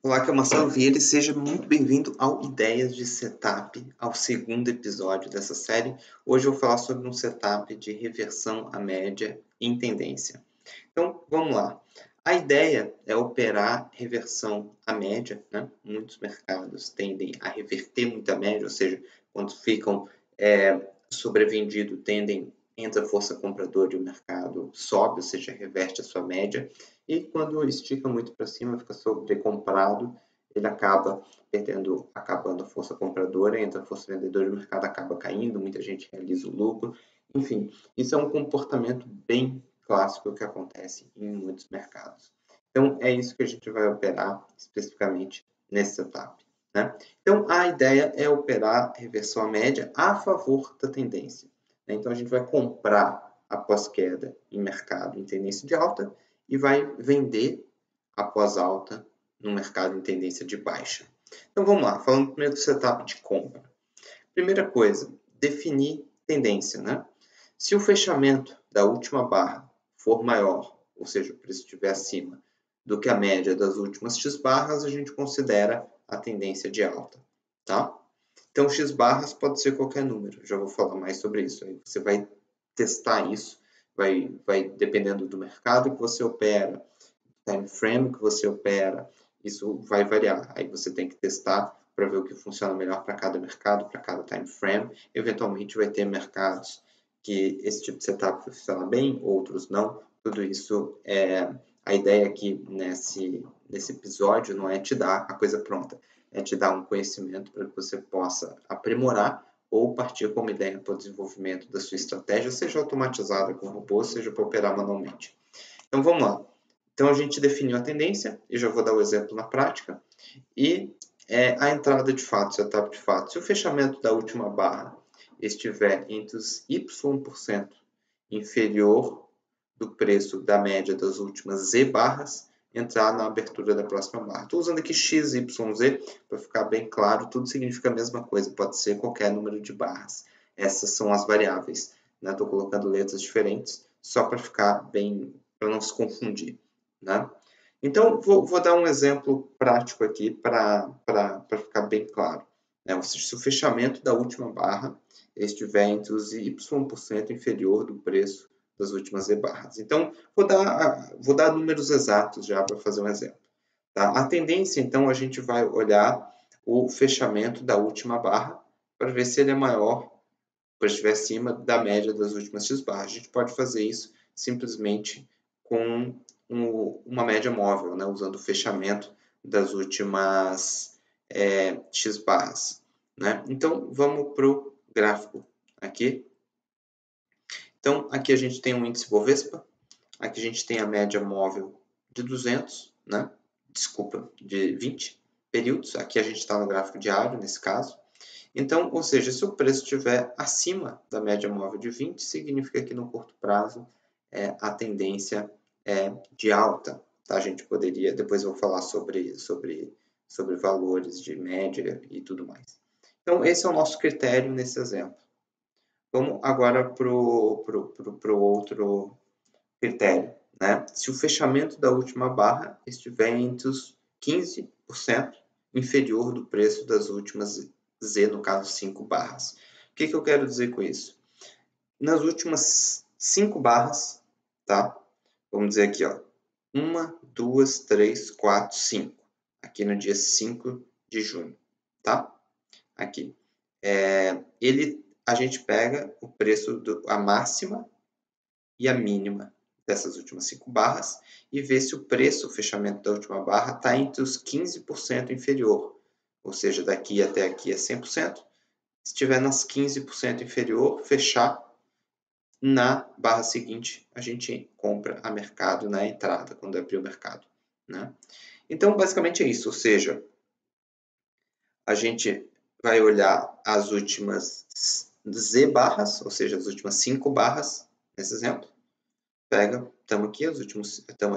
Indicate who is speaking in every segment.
Speaker 1: Olá, aqui é o Marcelo Vieira e seja muito bem-vindo ao Ideias de Setup, ao segundo episódio dessa série. Hoje eu vou falar sobre um setup de reversão à média em tendência. Então, vamos lá. A ideia é operar reversão à média, né? Muitos mercados tendem a reverter muito a média, ou seja, quando ficam sobrevendidos, entra a força compradora e o mercado sobe, ou seja, reverte a sua média. E quando estica muito para cima, fica sobrecomprado, ele acaba acabando a força compradora, entra a força vendedora e o mercado acaba caindo, muita gente realiza o lucro. Enfim, isso é um comportamento bem clássico que acontece em muitos mercados. Então, é isso que a gente vai operar especificamente nesse setup. Né? Então, a ideia é operar reversão à média a favor da tendência. Né? Então, a gente vai comprar após queda em mercado em tendência de alta e vai vender após alta no mercado em tendência de baixa. Então, vamos lá. Falando primeiro do setup de compra. Primeira coisa, definir tendência. Né? Se o fechamento da última barra for maior, ou seja, o preço estiver acima do que a média das últimas X barras, a gente considera a tendência de alta, tá? Então, X barras pode ser qualquer número, já vou falar mais sobre isso. Aí você vai testar isso, vai dependendo do mercado que você opera, time frame que você opera, isso vai variar. Aí você tem que testar para ver o que funciona melhor para cada mercado, para cada time frame. Eventualmente vai ter mercados que esse tipo de setup funciona bem, outros não. Tudo isso a ideia aqui nesse episódio não é te dar a coisa pronta, é te dar um conhecimento para que você possa aprimorar ou partir como ideia para o desenvolvimento da sua estratégia, seja automatizada com robô, seja para operar manualmente. Então vamos lá. Então a gente definiu a tendência, e já vou dar o exemplo na prática, e a entrada de fato, setup de fato. Se o fechamento da última barra estiver entre os Y% inferior do preço da média das últimas Z barras, entrar na abertura da próxima barra. Estou usando aqui X, Y, Z, para ficar bem claro, tudo significa a mesma coisa, pode ser qualquer número de barras. Essas são as variáveis. Estou colocando letras diferentes, só para ficar bem, para não se confundir. Né? Então, vou dar um exemplo prático aqui para ficar bem claro. Ou seja, se o fechamento da última barra estiver entre os Y% inferior do preço das últimas Z barras. Então, vou dar números exatos já para fazer um exemplo. Tá? A tendência, então, a gente vai olhar o fechamento da última barra para ver se ele é maior, para estiver acima da média das últimas X barras. A gente pode fazer isso simplesmente com uma média móvel, né? Usando o fechamento das últimas X barras. Né? Então, vamos para o gráfico aqui. Então, aqui a gente tem um índice Bovespa, aqui a gente tem a média móvel de 200, né? Desculpa, de 20 períodos, aqui a gente está no gráfico diário, nesse caso. Então, ou seja, se o preço estiver acima da média móvel de 20, significa que no curto prazo a tendência é de alta. Tá? A gente poderia, depois eu vou falar sobre valores de média e tudo mais. Então, esse é o nosso critério nesse exemplo. Vamos agora para o outro critério. Né? Se o fechamento da última barra estiver entre os 15% inferior do preço das últimas Z, no caso 5 barras. O que eu quero dizer com isso? Nas últimas 5 barras, tá? Vamos dizer aqui, ó, 1, 2, 3, 4, 5. Aqui no dia 5 de junho, tá? Aqui. A gente pega o preço, a máxima e a mínima dessas últimas 5 barras e vê se o preço, o fechamento da última barra, está entre os 15% inferior. Ou seja, daqui até aqui é 100%. Se estiver nas 15% inferior, fechar. Na barra seguinte, a gente compra a mercado na entrada, quando abrir o mercado. Né? Então, basicamente é isso. Ou seja, a gente vai olhar as últimas Z barras, ou seja, as últimas 5 barras, nesse exemplo. Estamos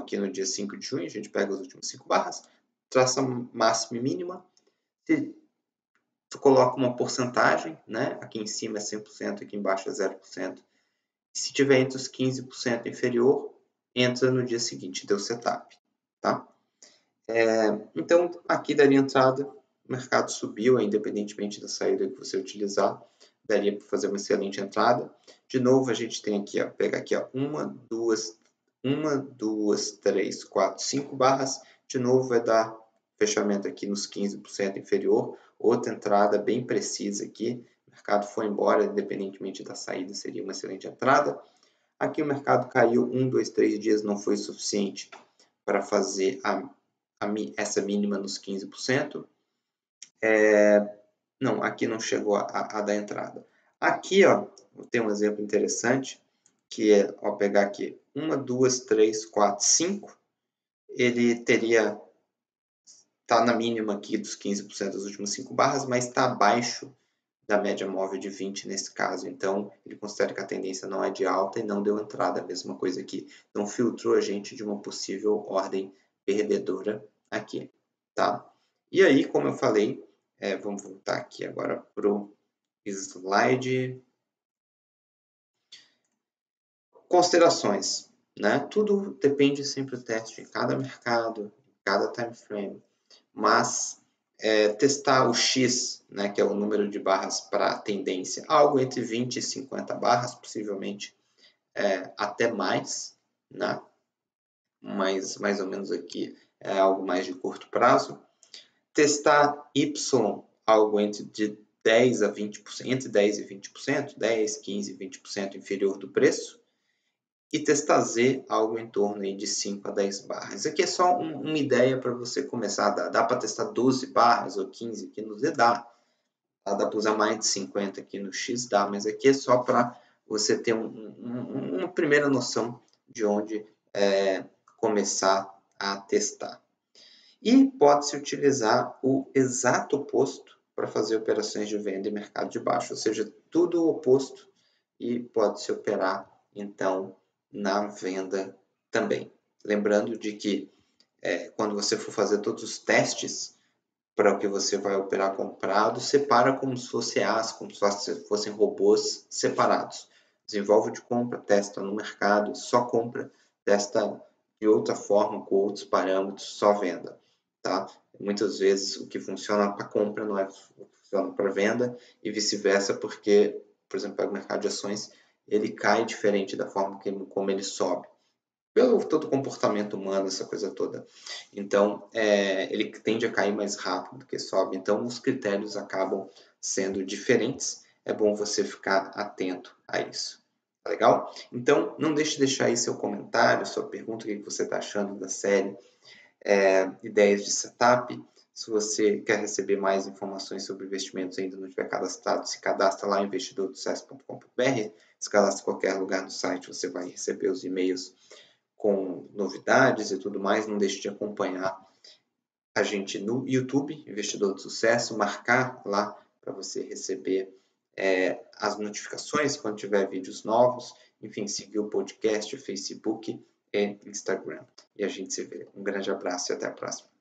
Speaker 1: aqui no dia 5 de junho, a gente pega as últimas 5 barras, traça máxima e mínima, tu coloca uma porcentagem, né? Aqui em cima é 100%, aqui embaixo é 0%. Se tiver entre os 15% inferior, entra no dia seguinte, deu setup. Tá? Então, aqui daria entrada, o mercado subiu, independentemente da saída que você utilizar, daria para fazer uma excelente entrada. De novo, a gente tem aqui, ó, pegar aqui, ó, 1, 2, 3, 4, 5 barras. De novo, vai dar fechamento aqui nos 15% inferior. Outra entrada bem precisa aqui. O mercado foi embora, independentemente da saída, seria uma excelente entrada. Aqui o mercado caiu 1, 2, 3 dias, não foi suficiente para fazer essa mínima nos 15%. Não, aqui não chegou a dar entrada. Aqui, ó, tem um exemplo interessante, que é, ó, pegar aqui 1, 2, 3, 4, 5. Ele teria, tá na mínima aqui dos 15% das últimas 5 barras, mas está abaixo da média móvel de 20 nesse caso. Então, ele considera que a tendência não é de alta e não deu entrada. A mesma coisa aqui. Então, filtrou a gente de uma possível ordem perdedora aqui, tá? E aí, como eu falei, vamos voltar aqui agora para o slide. Considerações, né? Tudo depende sempre do teste em cada mercado, em cada time frame, mas testar o X, né, que é o número de barras para tendência, algo entre 20 e 50 barras, possivelmente até mais, né? Mas mais ou menos aqui é algo mais de curto prazo. Testar Y, algo entre 10 a 20%, entre 10 e 20%, 10, 15, 20% inferior do preço. E testar Z, algo em torno aí de 5 a 10 barras. Isso aqui é só uma ideia para você começar a dar. Dá para testar 12 barras ou 15 aqui no Z, dá. Dá para usar mais de 50 aqui no X, dá. Mas aqui é só para você ter uma primeira noção de onde começar a testar. E pode-se utilizar o exato oposto para fazer operações de venda em mercado de baixo. Ou seja, tudo o oposto e pode-se operar, então, na venda também. Lembrando de que quando você for fazer todos os testes para o que você vai operar comprado, separa como se fosse as, como se fossem robôs separados. Desenvolve de compra, testa no mercado, só compra, testa de outra forma, com outros parâmetros, só venda. Tá? Muitas vezes o que funciona para compra não é o que funciona para venda e vice-versa, porque, por exemplo, o mercado de ações ele cai diferente da forma como ele sobe. Pelo todo o comportamento humano, essa coisa toda. Então, ele tende a cair mais rápido do que sobe. Então, os critérios acabam sendo diferentes. É bom você ficar atento a isso. Tá legal? Então, não deixe de deixar aí seu comentário, sua pergunta, o que você está achando da série Ideias de Setup. Se você quer receber mais informações sobre investimentos e ainda não estiver cadastrado, se cadastra lá em investidordosucesso.com.br. Se cadastra em qualquer lugar do site, você vai receber os e-mails com novidades e tudo mais. Não deixe de acompanhar a gente no YouTube, Investidor do Sucesso, marcar lá para você receber as notificações quando tiver vídeos novos. Enfim, seguir o podcast, Facebook e Instagram. E a gente se vê. Um grande abraço e até a próxima.